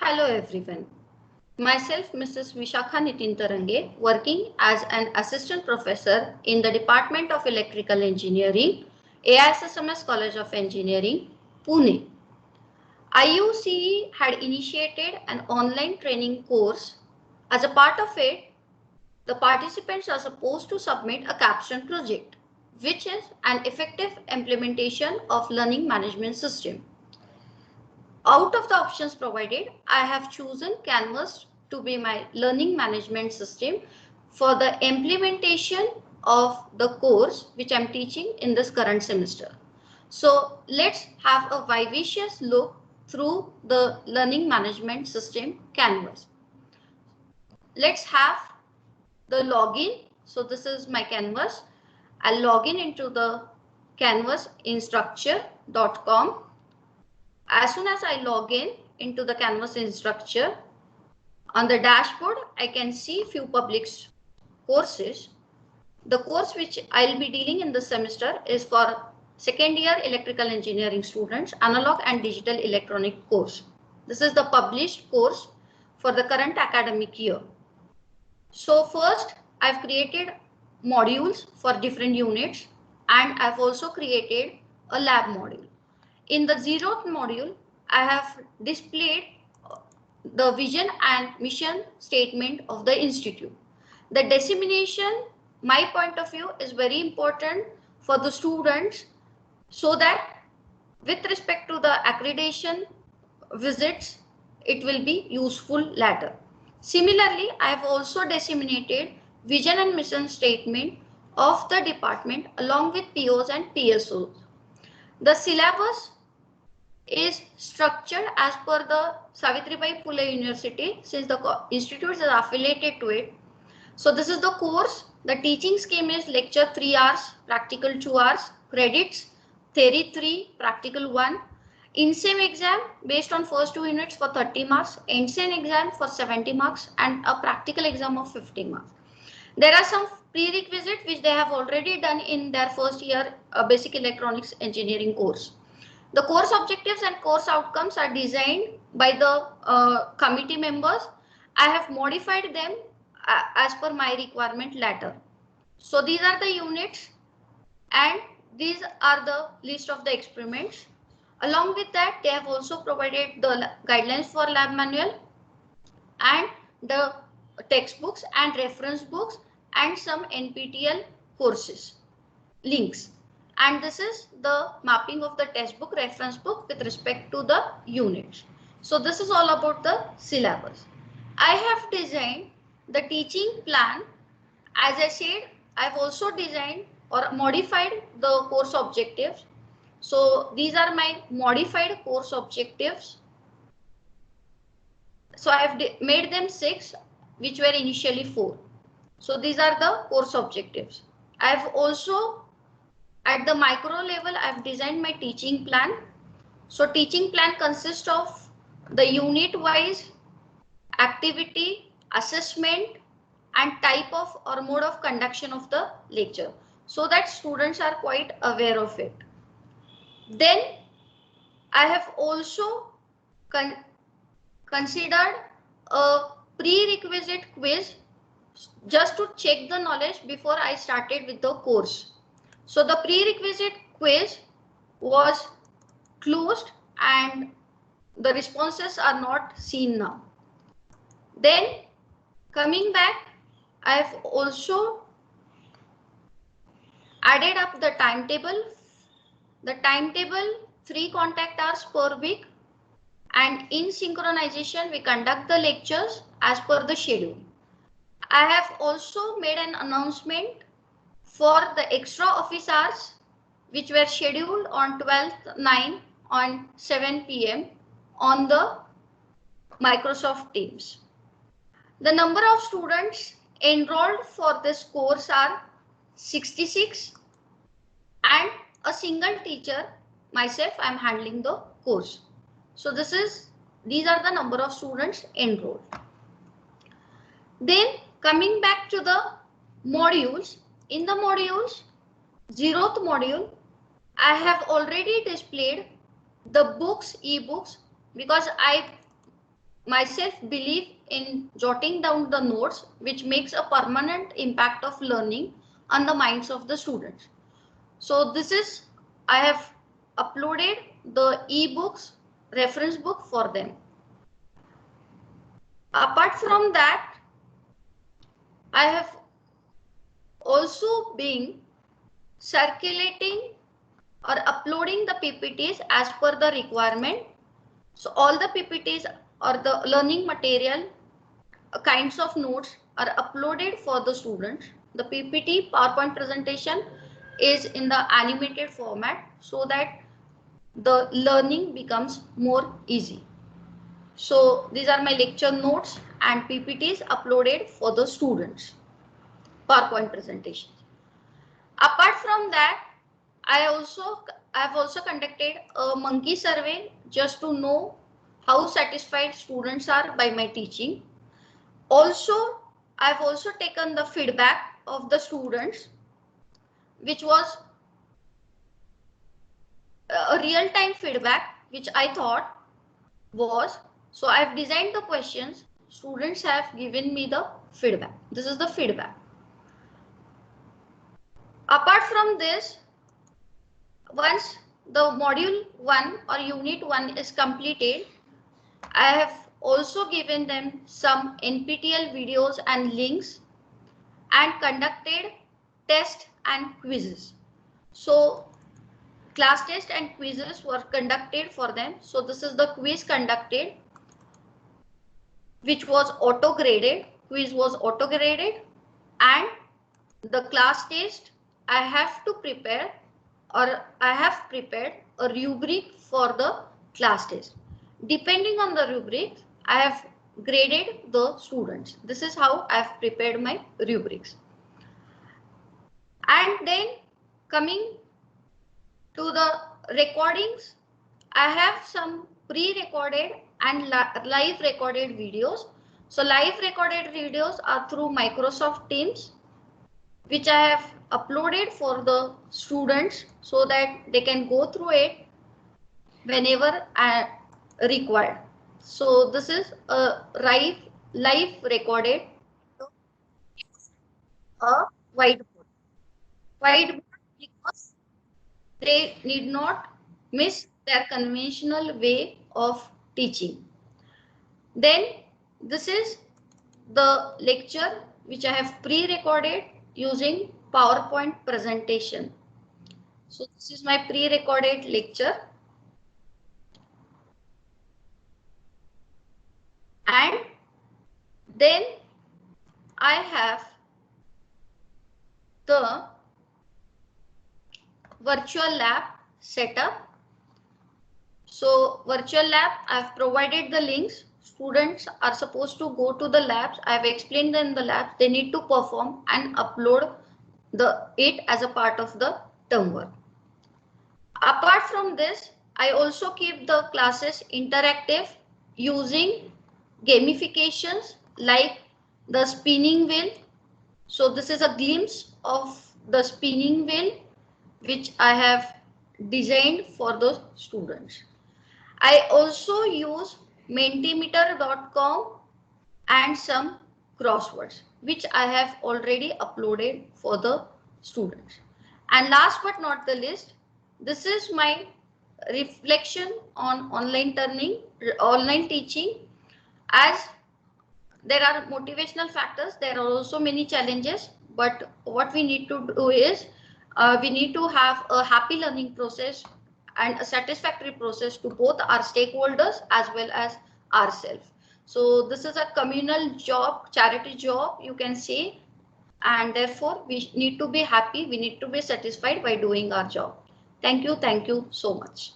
Hello everyone. Myself, Mrs. Vishakha Nitin Tarange, working as an assistant professor in the Department of Electrical Engineering, AISSMS College of Engineering, Pune. IUCE had initiated an online training course. As a part of it, the participants are supposed to submit a capstone project, which is an effective implementation of learning management system. Out of the options provided, I have chosen Canvas to be my learning management system for the implementation of the course which I'm teaching in this current semester. So let's have a vivacious look through the learning management system Canvas. Let's have the login. So this is my Canvas. I'll log in into the canvasinstructure.com. As soon as I log in into the Canvas Instructure, on the dashboard, I can see few public courses. The course which I'll be dealing in this semester is for second year electrical engineering students, analog and digital electronic course. This is the published course for the current academic year. So first, I've created modules for different units, and I've also created a lab module. In the 0th module, I have displayed the vision and mission statement of the institute. The dissemination, my point of view, is very important for the students so that with respect to the accreditation visits, it will be useful later. Similarly, I have also disseminated vision and mission statement of the department along with POs and PSOs. The syllabus is structured as per the Savitribai Phule University, since the institute is affiliated to it. So this is the course. The teaching scheme is lecture 3 hours, practical 2 hours, credits, theory 3, practical 1, in-sem exam based on first 2 units for 30 marks, end-sem exam for 70 marks, and a practical exam of 50 marks. There are some prerequisites which they have already done in their first year basic electronics engineering course. The course objectives and course outcomes are designed by the committee members. I have modified them as per my requirement later. So these are the units and these are the list of the experiments. Along with that, they have also provided the guidelines for lab manual and the textbooks and reference books and some NPTEL courses links. And this is the mapping of the textbook, reference book with respect to the units. So this is all about the syllabus. I have designed the teaching plan. As I said, I've also designed or modified the course objectives. So these are my modified course objectives. So I have made them 6, which were initially 4. So these are the course objectives. I have also at the micro level, I've designed my teaching plan. So teaching plan consists of the unit wise activity, assessment, and type of or mode of conduction of the lecture, so that students are quite aware of it. Then I have also considered a prerequisite quiz just to check the knowledge before I started with the course. So the prerequisite quiz was closed and the responses are not seen now. Then coming back, I have also added up the timetable. The timetable 3 contact hours per week, and in synchronization we conduct the lectures as per the schedule. I have also made an announcement for the extra office hours which were scheduled on 12th 9 on 7 p.m. on the Microsoft Teams. The number of students enrolled for this course are 66 and a single teacher, myself, I am handling the course. So these are the number of students enrolled. Then coming back to the modules, in the modules, 0th module, I have already displayed the books, e-books, because I myself believe in jotting down the notes, which makes a permanent impact of learning on the minds of the students. So this is, I have uploaded the e-books, reference book for them. Apart from that, I have also been circulating or uploading the PPTs as per the requirement. So all the PPTs or the learning material kinds of notes are uploaded for the students. The PPT PowerPoint presentation is in the animated format so that the learning becomes more easy. So these are my lecture notes and PPTs uploaded for the students. PowerPoint presentations. Apart from that, I have also conducted a monkey survey just to know how satisfied students are by my teaching. Also, I've also taken the feedback of the students, which was a real-time feedback, which I thought was, so I've designed the questions, students have given me the feedback. This is the feedback. Apart from this, once the module 1 or unit 1 is completed, I have also given them some NPTEL videos and links and conducted tests and quizzes. So class test and quizzes were conducted for them. So this is the quiz conducted, which was auto graded. Quiz was auto graded, and the class test I have to prepare, or I have prepared a rubric for the class test. Depending on the rubric, I have graded the students. This is how I have prepared my rubrics. And then coming to the recordings, I have some pre-recorded and live recorded videos. So live recorded videos are through Microsoft Teams, which I have uploaded for the students so that they can go through it whenever required. So this is a live recorded a whiteboard. Whiteboard because they need not miss their conventional way of teaching. Then this is the lecture which I have pre-recorded using PowerPoint presentation. So this is my pre-recorded lecture. And then I have the virtual lab setup. So virtual lab, I have provided the links. Students are supposed to go to the labs. I have explained them the labs. They need to perform and upload it as a part of the term work. Apart from this, I also keep the classes interactive using gamifications like the spinning wheel. So this is a glimpse of the spinning wheel which I have designed for the students. I also use mentimeter.com and some crosswords which I have already uploaded for the students. And last but not the least, this is my reflection on online teaching. As there are motivational factors, there are also many challenges, but what we need to do is we need to have a happy learning process and a satisfactory process to both our stakeholders as well as ourselves. So this is a communal job, charity job, you can say, and therefore we need to be happy, we need to be satisfied by doing our job. Thank you so much.